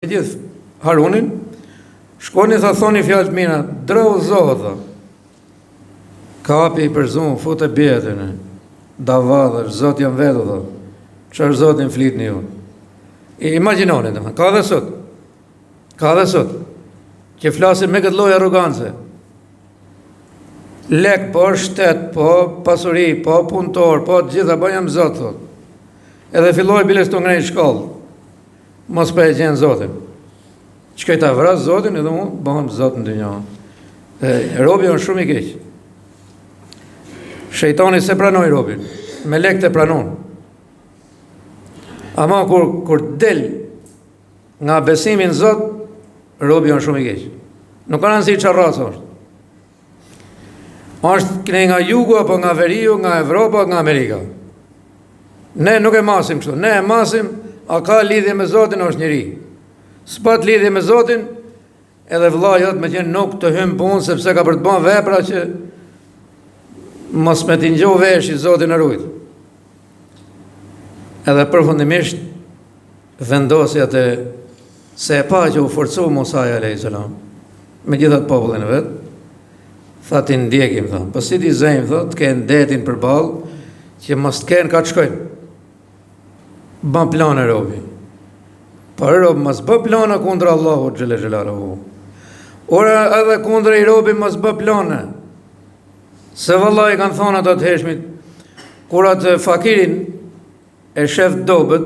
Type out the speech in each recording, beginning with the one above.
Gjithë Harunin, shkoni tha thoni fjalë të mira, drau zohë tha. Kapi i përzumë, fut e bjetën, davadër, zot jam vetë tha. Çfarë zotin flitni ju? Imagjinoni, domethënë, ka dhe sot, që flasin me këtë lloj arrogancë. Lek, po shtet, po pasuri, po punëtor, po të gjitha, po jam zot thot. Edhe filloi biles të ngrej shkollë. Mos pa e gjenë Zotin. Çka ta vras Zotin edhe unë bëhem Zot në dynjë. Robi është shumë i keq. Shejtani se pranoi robin, me lekë të pranon. Ama kur del nga besimi në Zot, robi është shumë i keq. Nuk kanë si çfarë racë është. Është nga jugu apo nga veriu, nga Evropa, nga Amerika. Ne nuk e masim kështu, ne e masim. A ka lidhje me Zotin, është njëri. S'pat lidhje me Zotin, edhe vëlla jot me qenë nuk të hym punë, sepse ka për të bën vepra që mos me t'i ngjoh vesh i Zotin e rujt. Edhe përfundimisht vendosi atë se e pa që u forcu Musa alayhis salam me gjithat popullin e vet, tha ti ndjekim tha. Po si ti zejm thot, të kenë detin përballë që mos të kenë ka të shkojnë. Ban plan e robi. Por robi mos bë plana kundra Allahut xhel xhelaluhu. Ora edhe kundra i robi mos bë plana. Se vallahi kanë thonë ato të heshmit, kur atë fakirin e shef dobët,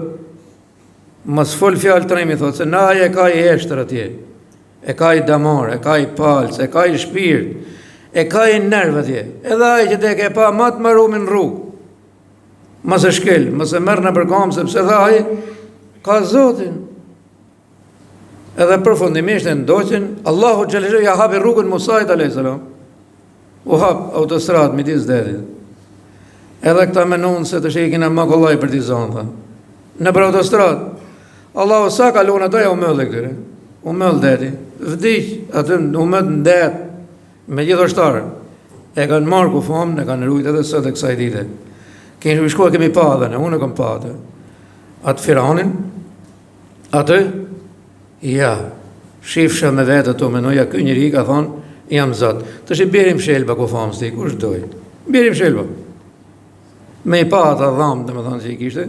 mos fol fjalë tremi thotë se na ai e ka i heshtër atje. E ka i damar, e ka i palc, e ka i shpirt, e ka i nerv atje. Edhe ai që tek e pa mat marumin rrugë. Mos e shkel, mos e merr në përkam, sepse dha ai ka Zotin. Edhe përfundimisht e ndoqën, Allahu xhallahu ja hapi rrugën Musait alayhis salam. U hap autostradë midis detit. Edhe këta menon se të shekin e makollaj për t'i zonë, tha. Në për autostradë, Allahu sa kalon ato ja u mëll këtyre. U mëll deti. Vdiq, aty u mëll në det, me gjithë ushtarë. E kanë marrë kufom, e kanë rujt edhe sot e kësaj dite. Kemi shkuar kemi pa dhe ne, unë e kam pa atë. Atë Firanin, atë, ja, shifsha me vetë të menoja, ky njëri ka thonë, jam Zot. Të shi birim shelba ku famës ti, kush doj? Birim shelba. Me i pa atë dhamë, dhe me thonë që i kishte,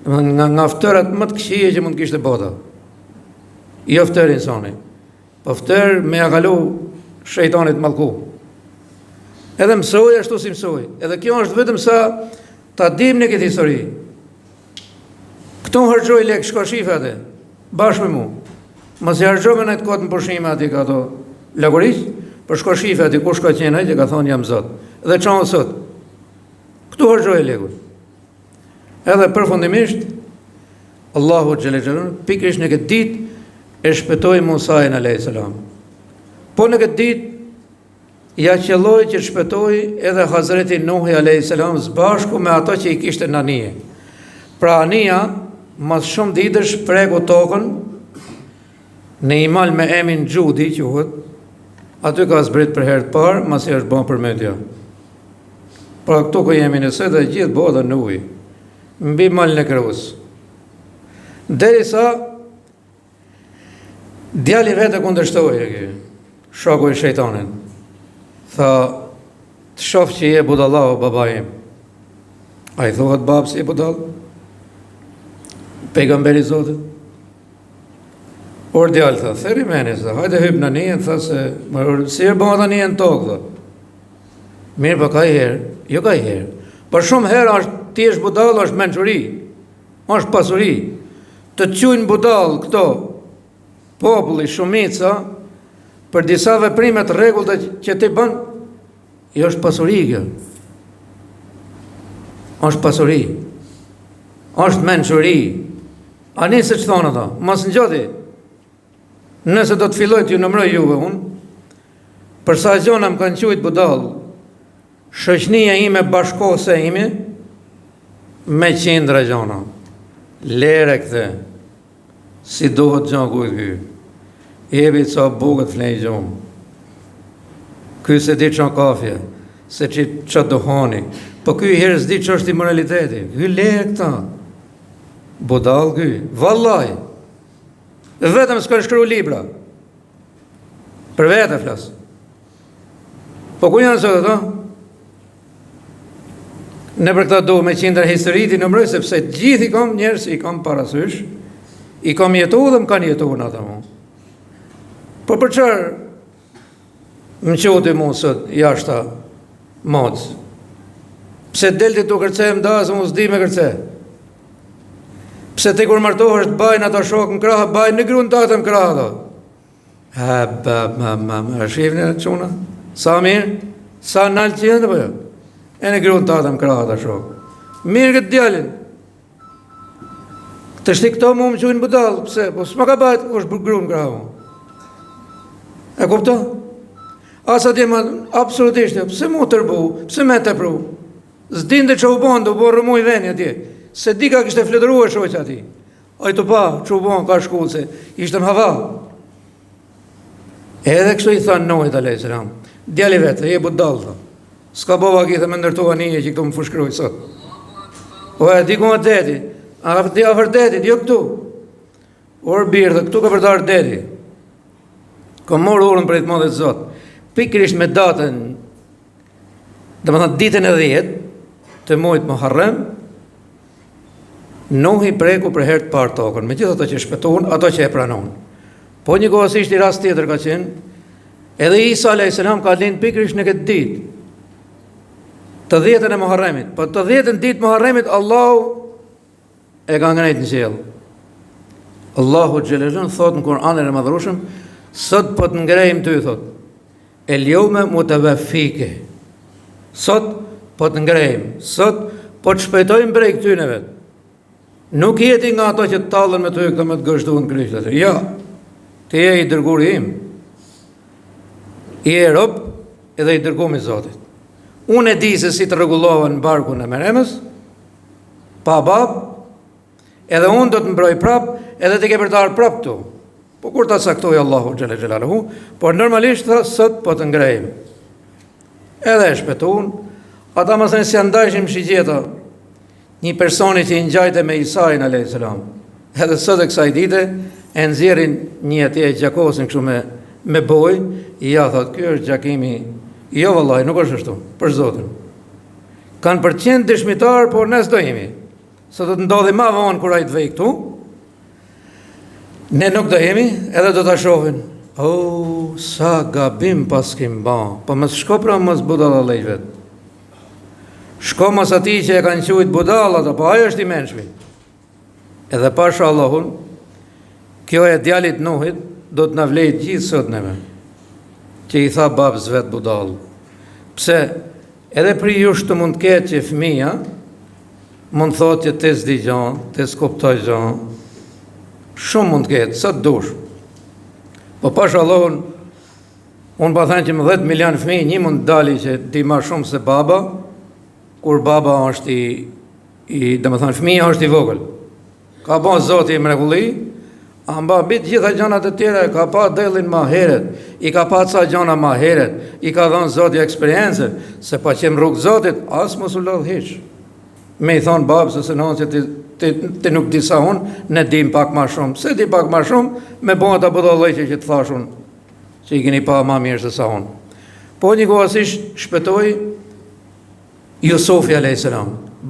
nga ftërat më të këqije që mund kishte bota. Jo ftër insani, po ftër me ja kalu shejtanit mallku. Edhe mësoj ashtu si mësoj. Edhe kjo është vetëm sa ta dim në këtë histori. Këto harxoj lek, shko shife atë, bashkë me mu. Mos i harxoj me në të kotë në përshime ati ka ato lagurisht, për shko shife ati, kush ka qenë ai që ka thonë jam Zot. Edhe qanë sot. Këtu harxoj lekur. Edhe përfundimisht, Allahu xhallahu pikërisht në këtë ditë e shpëtoi Musain alayhis salam. Po në këtë ditë ja qelloi që shpëtoi edhe Hazreti Nuhi alayhis salam bashku me ato që i kishte në anije. Pra anija, mas shumë ditësh preku tokën në i mal me emin Gjudi, quhet, aty ka zbrit për herë të parë, masi është bën përmendja. Pra këtu ku jemi nëse dhe gjithë bota në ujë, mbi malin e krus. Derisa djali vetë kundërshtoi shoku i shejtanit. Tha, të shof që je budallahu baba im. A i thohet babë si je budal? Pejgamberi Zotit. Or djallë, tha, theri meni, tha, hajde hyp në njën, tha se, si e bëma të njën tokë, tha. Mirë, pa ka i herë, jo ka i herë. Për shumë herë, ti është budal, është menquri, është pasuri. Të qujnë budal këto, populli, shumica, për disa veprimet rregullte që ti bën, jo është pasuri kjo. Është pasuri. Është mençuri. Ani se që thonë ata, mos ngjoti. Nëse do të filloj t'ju numëroj juve unë, për sa gjona më kanë quajtur budall, shoqënia ime bashkose ime, me qindra gjona. Lere këthe, si duhet gjaku i ky. Jebi ca bukët flej gjumë. Ky se di qa kafje, se qa duhani. Po ky herë s'di që është i moraliteti. Ky lere këta. Budal ky, vallaj. Vetëm s'kan shkru libra. Për vete flas. Po ku janë sot ato? Ne për këta do me qindra historiti në mërë, sepse gjithë i kam njerës, i kam parasysh, i kam jetu dhe më kanë jetu në ata mu. Po për qërë më qoti mu sot jashta mocë? Pse delti të kërce më da, se mu s'di me kërce? Pse te kur martohë është bajnë ata shokë në krahë, bajnë në grunë të atë më krahë do? Shifni në quna? Sa mirë? Sa nalë që jenë të bëjo? E në grunë të atë më krahë ata shokë. Mirë këtë djallin. Të shti këto mu më qujnë budalë, pse? Po s'ma ka bajtë është grunë krahë mu. E kupto? Asa ti ma absolutisht, pse mu tërbu, pse me të pru? Zdin dhe që u bon, do po rëmuj veni atje. Se di ka kështë e fletëru e shoqë ati. Ajtu pa, që u bon, ka shkullë se ishte në hava. Edhe kështu i thanë nojt a.s. Djali vetë, je budalë, tha. Ska bova këtë me ndërtoha nije që këtu më fushkruj sot. O e di ku më deti. A di a vërdeti, di o këtu. Orë birë dhe këtu ka përdarë deti. Ka morë urën për e të modhe të zotë. Pikrisht me datën, dhe më thënë ditën e 10 të mujtë Muharrem, Nuhi preku për herë të parë tokën, me gjithë ato që shpetohen, ato që e pranon. Po një kohësisht i rast tjetër ka qenë, edhe Isa a.s. ka lind pikrisht në këtë ditë, të 10-ën e Muharremit. Po të 10-ën ditë Muharremit, Allahu e ka ngrejt në qiell. Allahu xhelelun thot në Kur'anin e Madhërueshëm, sot po të ngrejmë ty, thot. El yawma mutawaffike. Sot po të ngrejmë, sot po të shpejtojmë prej këtyne vetë. Nuk jeti nga ato që të tallën me ty këto me të gështuën kryqët. Ja, ti je i dërguri im. I e rob edhe i dërgumi Zotit. Unë e di se si të rregullohen në barkun e Meremës, pa bab, edhe unë do të mbroj prap, edhe ti ke për të ardhur prap këtu. Po kur ta caktoi Allahu xhela xhelaluhu, por normalisht tha sot po të ngrejmë. Edhe e shpëtuan, ata më thënë se ndajshim shigjeta. Një personi që i ngjajte me Isajin a.s. Edhe sot e kësaj dite e nxjerrin një atje gjakosin kështu me boj, ja thot, ky është gjakimi. Jo vallahi, nuk është ashtu, për Zotin. Kanë përqend dëshmitar, por ne s'do jemi. Sot do të ndodhi më vonë kur ai të vej këtu. Ne nuk do jemi, edhe do ta shohin. Oh, sa gabim pas kim ba. Po mos shko pra mos budalla lejvet. Shko mos ati që e kanë qujtë budallat, apo ajo është i menshmi. Edhe pasha Allahun, kjo e djalit Nuhit, do të na vlejt gjithë sot neve, që i tha babës vetë budall. Pse, edhe për jush të mund ketë që fëmija, mund thotë që të s'di gjan, të s'kuptoj gjan, shumë mund ketë, sa të dush. Po pasha Allahun, unë pa thënë që më 10 milion fëmijë, një mund dali që ti ma shumë se baba, kur baba është dhe më thënë, fëmija është i vogël. Ka ba Zoti i mrekulli, a mba bitë gjitha gjanat e tjera, ka pa delin ma heret, i ka pa ca gjana ma heret, i ka dhënë Zoti eksperiencë, se pa qenë rrugë Zotit, asë mos u lodhë hiq. Me i thonë babë, se nënë që ti nuk disa unë, ne dim pak ma shumë. Se di pak ma shumë, me bon ata budallëqe që të thashun, që i keni pa ma mirë se sa unë. Po një kohësisht shpetoj Jusufi a.s.